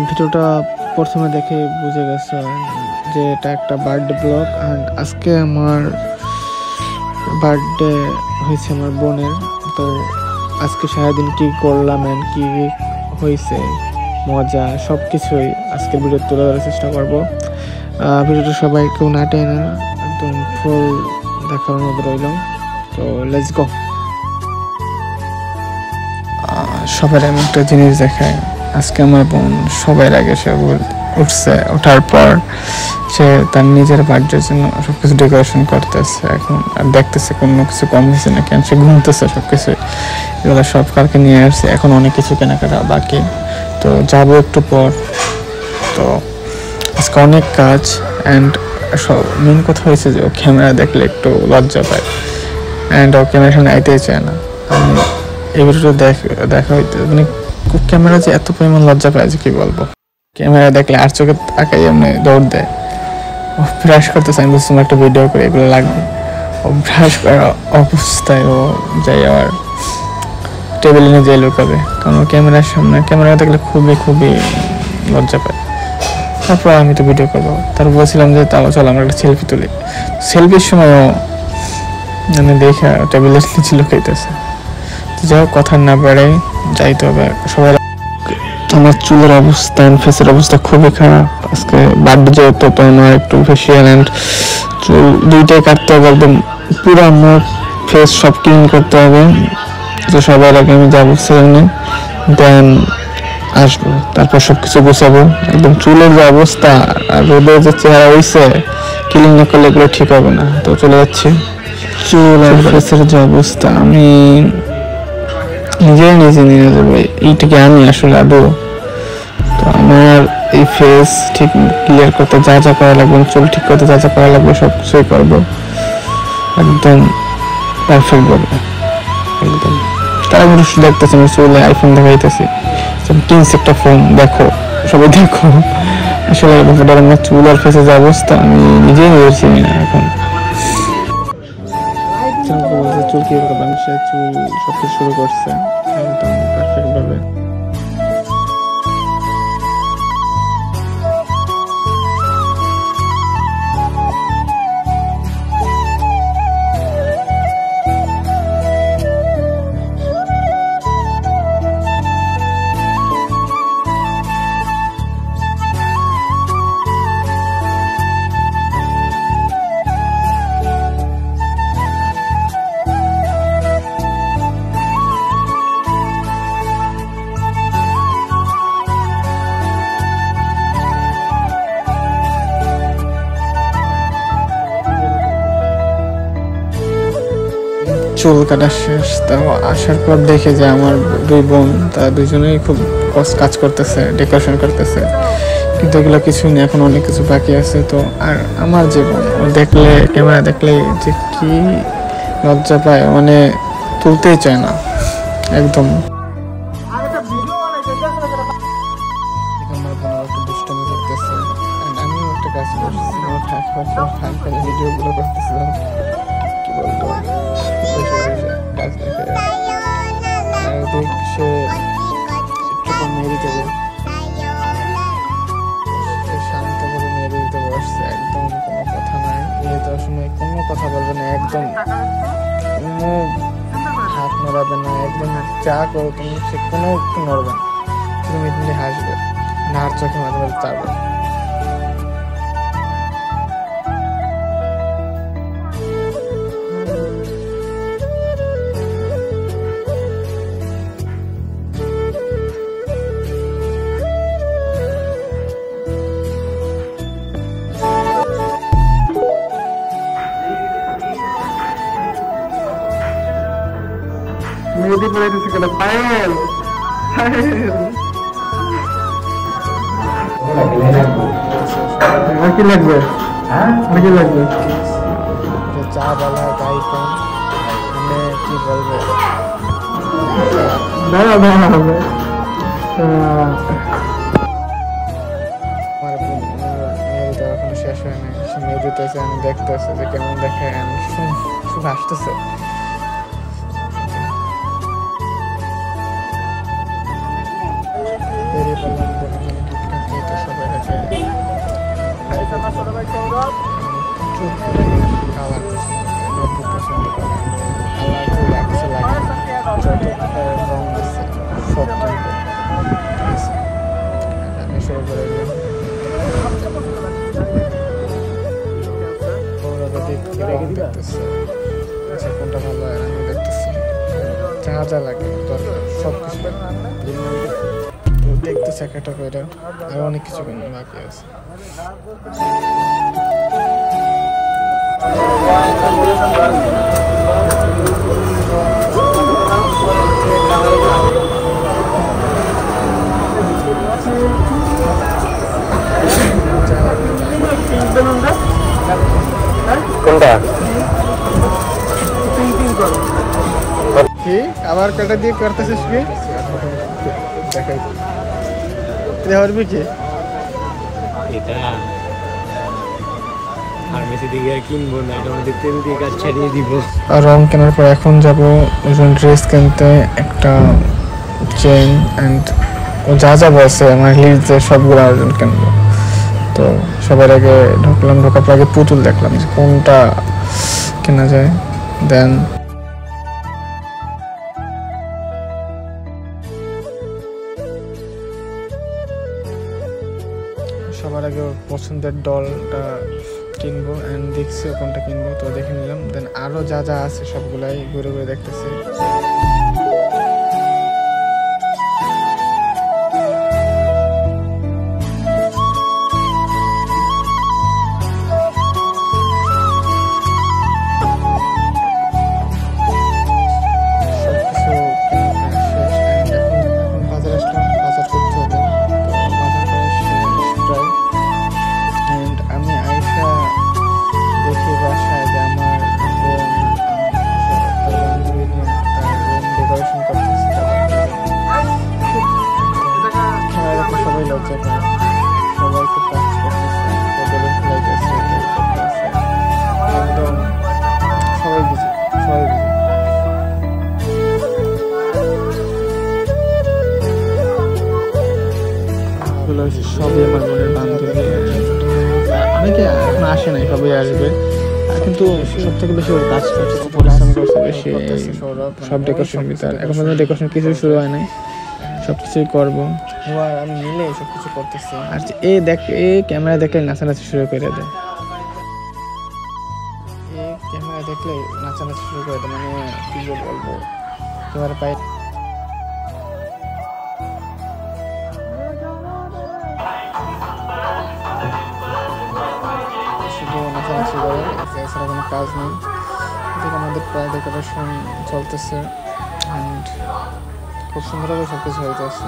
ভিডিওটা প্রথমে দেখে বুঝে গেছে যে এটা একটা বার্থডে ব্লগ। অ্যান্ড আজকে আমার বার্থডে হয়েছে আমার বোনের। তো আজকে সারাদিন কি করলাম অ্যান্ড কি হয়েছে মজা সব কিছুই আজকের ভিডিও তুলে ধরার চেষ্টা করবো। ভিডিওটা সবাই কেউ না টেনে একদম ফুল দেখার মধ্যে রইল। তো লেটস গো। সবার আমি একটা জিনিস দেখায়, আজকে আমার বোন সবাই আগে সে উঠছে, ওঠার পর সে তার নিজের বার্থডের জন্য সবকিছু ডেকোরেশন করতেছে। এখন আর দেখতেছে কোনো কিছু কম হয়েছে না কেন, সে ঘুমতেছে সবকিছু। এগুলো সব কালকে নিয়ে আসছে, এখন অনেক কিছু কেনাকাটা বাকি, তো যাবো একটু পর। তো আজকে অনেক কাজ। অ্যান্ড সব মেন কথা হয়েছে যে ও ক্যামেরা দেখলে একটু লজ্জা পায় অ্যান্ড ও ক্যামেরার সামনে আইতেই চায় না। আমি এই ভিডিওটা দেখা হইতে মানে ক্যামেরা যে এত পরিমাণ লজ্জা পায় যে কি বলবো। ক্যামেরা দেখলে আর চোখে তাকাই এমনি দৌড় দেয়। ও ব্রাশ করতেছে, আমি বলছি একটা ভিডিও করে এগুলো লাগবে। ও ব্রাশ করার অবস্থায় ও যাই আবার টেবিলে নিয়ে যাই লুকাবে, কারণ ও ক্যামেরার সামনে ক্যামেরা দেখলে খুবই লজ্জা পায়। তারপর আমি তো ভিডিও করবো, তারপর বলছিলাম যে তাও চলো আমরা একটা সেলফি তুলি। সেলফির সময় ও মানে দেখে টেবিলের নিচে লুকাইতেছে। যাই হোক, কথা না বেড়ে যাইতে হবে সবাই। আমার চুলের অবস্থা ফেসের অবস্থা খুবই খারাপ। আজকে বার্থডে যেহেতু, তো আমার একটু ফেসিয়াল অ্যান্ড চুল দুইটাই কাটতে হবে, একদম পুরো আমার ফেস সব ক্লিন করতে হবে। তো সবার আগে আমি যাবো সেলুনে, দেন আসবো, তারপর সবকিছু গোছাবো। একদম চুলের যে অবস্থা আর রোদের যে চেহারা হয়েছে, ক্লিন না করলে এগুলো ঠিক হবে না। তো চলে যাচ্ছি। চুল আর ফেসের যে অবস্থা আমি নিজে নিয়ে যাবো, এইটাকে আমি আসলে আদৌ। তো আমার এই ফেস ঠিক ক্লিয়ার করতে যা যা করা লাগবে, চুল ঠিক করতে যা যা করা লাগবে সব কিছুই করবো একদম পারফেক্ট ভাবে। একদম তারা দেখতেছি আমি চুলে আইফোন দেখাইতেছি, কিনছি একটা ফোন, দেখো সবাই দেখো। আসলে আমার চুল আর ফেসের যে অবস্থা আমি নিজেই চিনি না এখন। চুল কি করবে, সে চুল সবকিছু শুরু করছে একদম পারফেক্ট ভাবে। চুল কাটা শেষ, তাও আসার পর দেখে যে আমার দুই বোন তারা দুজনেই খুব কাজ করতেছে, ডেকোরেশন করতেছে, কিন্তু এগুলো কিছু নেই, এখন অনেক কিছু বাকি আছে। তো আর আমার যে বোন, ও দেখলে ক্যামেরা দেখলে যে কি লজ্জা পায়, মানে তুলতেই চায় না একদম। দুষ্টামি করতেছে, আমিও একটা কাজ করছি, ভিডিওগুলো করতেছিলাম, কি বলবো কাজ দেখে সে একটু মেরে দেবে, শান্তভাবে মেরে দিতে বসছে, একদম কোনো কথা নাই, মেরে দেওয়ার সময় কোনো কথা বলবে না, একদম কোনো হাত নড়াবে না, একদম যা করো তুমি সে কোনো একটু নড়বে না, তুমি হাসবে না, আর চোখে মাঝে মাঝে চাবে। মেহেদি পড়াইতেছে কেন? পায়েল আর কি লাগবে? আর কি লাগবে? চা বলা আইফোন, মানে কি বলবো, দাঁড়া দেখতেছে যে কেমন দেখে, শুধু আসতেছে। বেরিয়ে পড়লাম বলে টুকটাক খেতে সবাই আগে প্রচুর কালার নব্বই পছন্দ করে, কালার গুলা কিছু লাগে যত রং আছে সব কিনবে। আমি শুরু করে দিলাম, দেখতেছে আচ্ছা কোনটা ভালো হয়, আমি দেখতেছি যা যা লাগে দরকার সব কিছু দেখতেছে এক একটা করে, আরো অনেক কিছু বাকি আছে। কোনটা কি আবার কাটা দিয়ে করতেছিস কি? দেখাই ধরবি কি এটা ফার্মেসি থেকে আর কিনবো না, এটা আমাদের তেল দিয়ে কাজ ছাড়িয়ে দিব। রং কেনার পর এখন যাব ড্রেস কিনতে, একটা চেন অ্যান্ড ও যা যা বলছে আমার লিস্টে সবগুলো আয়োজন কিনবো। তো সবার আগে ঢুকলাম, ঢোকার পর আগে পুতুল দেখলাম যে কোনটা কেনা যায়। দেন সবার আগে ওর পছন্দের ডলটা কিনবো অ্যান্ড দেখছি কোনটা কিনবো, তো দেখে নিলাম। দেন আরও যা যা আছে সবগুলাই ঘুরে ঘুরে দেখতেছি। সবই আমার মনের বান্ধবী, অনেকে এখন আসে নাই, সবাই আসবে, কিন্তু সব থেকে বেশি ওর কাজ করছে, পরিশ্রম করছে বেশি সব ডেকোরেশনের ভিতরে। এখন পর্যন্ত ডেকোরেশন কিছু শুরু হয় নাই, সব কিছুই করবো আমি মিলে সব কিছু করতেছি। আর এ দেখ, এ ক্যামেরা দেখলে নাচানাচি শুরু করে দেয়, এ ক্যামেরা দেখলে নাচানাচি শুরু করে দেয়, মানে কি বলবো ক্যামেরা পাই নাচানাচি করে, এছাড়া কোনো কাজ নেই। এদিকে আমাদের প্রায় ডেকোরেশন চলতেছে অ্যান্ড খুব সুন্দরভাবে সব কিছু হইতেছে।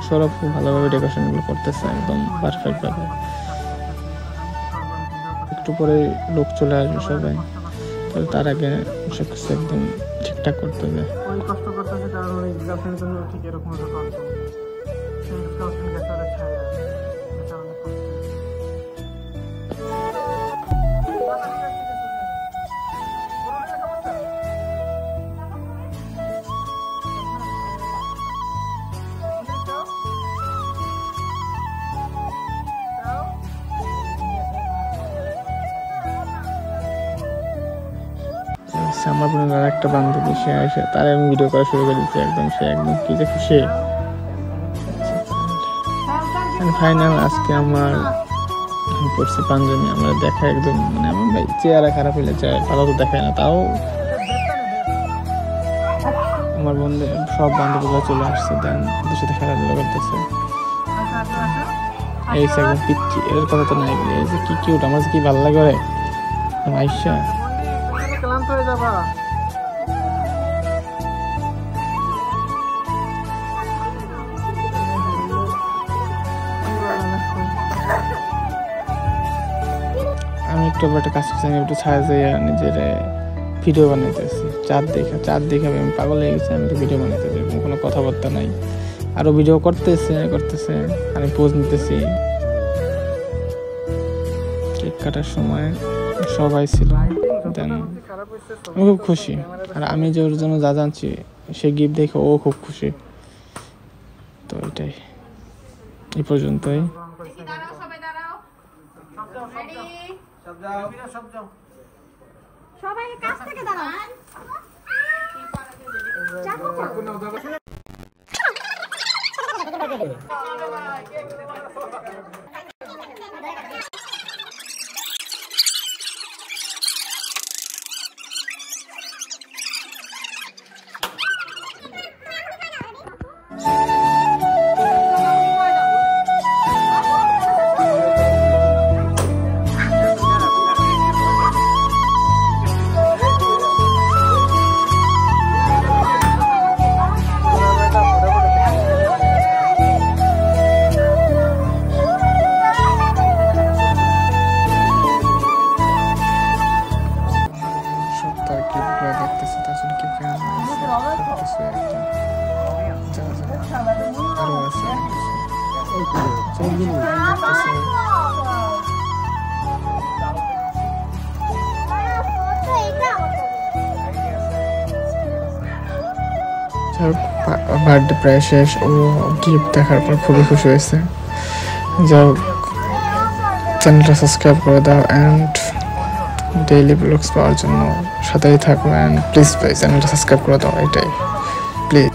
সৌরভ খুব ভালোভাবে ডেকোরেশনগুলো করতেছে, একদম পারফেক্টভাবে। একটু পরে লোক চলে আসবে সবাই, তাহলে তার আগে সব কিছু একদম ঠিকঠাক করতে হবে। কষ্ট করতেছে কারণ ওই গার্লফ্রেন্ডের জন্য ঠিক এরকম একটা কষ্ট, সেই গার্লফ্রেন্ড একটা ছায়া, এটা অনেক কষ্ট। আমার বোনের একটা বান্ধবী, সে আসে, তার আমি ভিডিও করা শুরু করে দিচ্ছি, একদম সে একদম কি যে খুশি। ফাইনাল আজকে আমার পড়ছি পাঞ্জাবি, আমরা দেখা একদম মানে আমার ভাই চেহারা খারাপ হইলে চায় ভালো তো দেখায় না, তাও আমার বন্ধু সব বান্ধবীরা চলে আসছে, দেন ওদের সাথে খেলাধুলা করতেছে। এই একদম পিচ্ছি, এর কথা তো নাই বলি, এই যে কি কিউট, আমার কি ভালো লাগে রে আইসা ক্লান্ত হয়ে যাবা। আমি একটু একটা কাজ করছি, আমি একটু ছায়া যাইয়া নিজের ভিডিও বানাইতেছি, চাঁদ দেখে আমি পাগল হয়ে গেছি, আমি তো ভিডিও বানাইতেছি, কোনো কথাবার্তা নাই, আরো ভিডিও করতেছে আমি পোজ নিতেছি। কেক কাটার সময় সবাই ছিল, দেন আমি খুব খুশি। আর আমি যে ওর জন্য যা জানছি সে গিফট দেখে ও খুব খুশি। তো এটাই, এই পর্যন্তই। সবাই কাছ থেকে দাঁড়াও। দেখতেছে তার জন্য কি আরো আছে বার্থডে প্রায় শেষ। ও গিফট দেখার পর খুবই খুশি হয়েছে। যাও, চ্যানেলটা সাবস্ক্রাইব করে দাও অ্যান্ড ডেইলি ব্লগস পাওয়ার জন্য সাথেই থাকো। অ্যান্ড প্লিজ চ্যানেলটা সাবস্ক্রাইব করে দাও, এটাই প্লিজ।